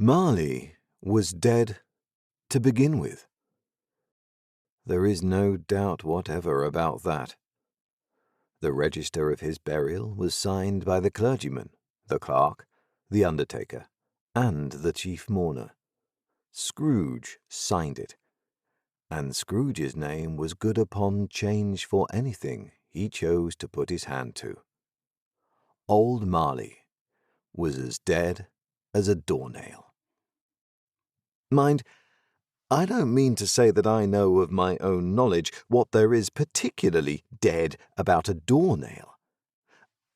Marley was dead to begin with. There is no doubt whatever about that. The register of his burial was signed by the clergyman, the clerk, the undertaker, and the chief mourner. Scrooge signed it, and Scrooge's name was good upon change for anything he chose to put his hand to. Old Marley was as dead as a doornail. Mind, I don't mean to say that I know of my own knowledge what there is particularly dead about a doornail.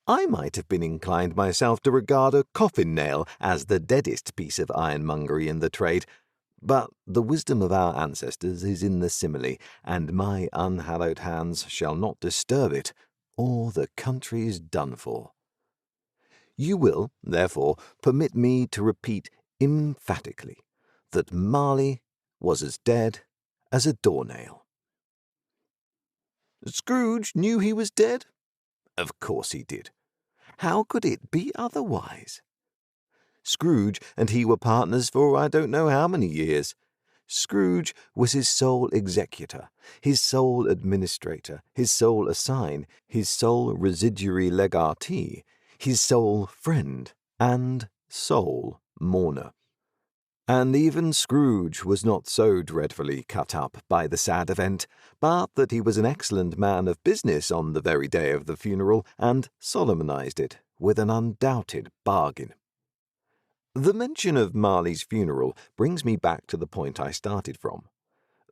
I might have been inclined myself to regard a coffin nail as the deadest piece of ironmongery in the trade, but the wisdom of our ancestors is in the simile, and my unhallowed hands shall not disturb it, or the country's done for. You will, therefore, permit me to repeat emphatically that Marley was as dead as a doornail. Scrooge knew he was dead? Of course he did. How could it be otherwise? Scrooge and he were partners for I don't know how many years. Scrooge was his sole executor, his sole administrator, his sole assign, his sole residuary legatee, his sole friend, and sole mourner. And even Scrooge was not so dreadfully cut up by the sad event, but that he was an excellent man of business on the very day of the funeral, and solemnized it with an undoubted bargain. The mention of Marley's funeral brings me back to the point I started from.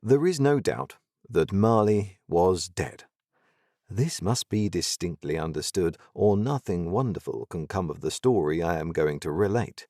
There is no doubt that Marley was dead. This must be distinctly understood, or nothing wonderful can come of the story I am going to relate.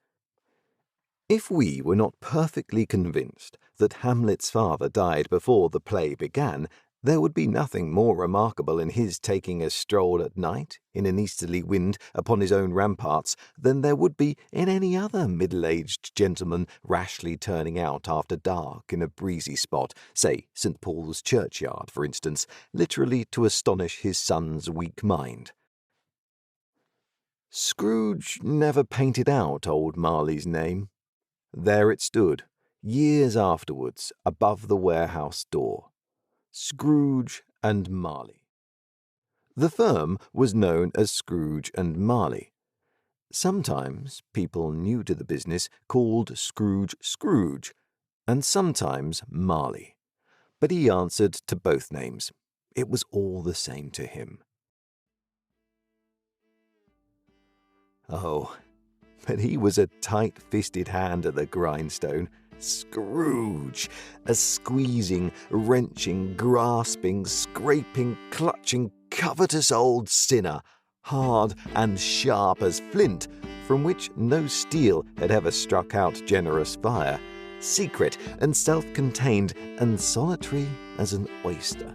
If we were not perfectly convinced that Hamlet's father died before the play began, there would be nothing more remarkable in his taking a stroll at night in an easterly wind upon his own ramparts than there would be in any other middle-aged gentleman rashly turning out after dark in a breezy spot, say St. Paul's churchyard, for instance, literally to astonish his son's weak mind. Scrooge never painted out old Marley's name. There it stood, years afterwards, above the warehouse door. Scrooge and Marley. The firm was known as Scrooge and Marley. Sometimes people new to the business called Scrooge Scrooge, and sometimes Marley. But he answered to both names. It was all the same to him. Oh, but he was a tight-fisted hand at the grindstone. Scrooge, a squeezing, wrenching, grasping, scraping, clutching, covetous old sinner, hard and sharp as flint, from which no steel had ever struck out generous fire, secret and self-contained and solitary as an oyster.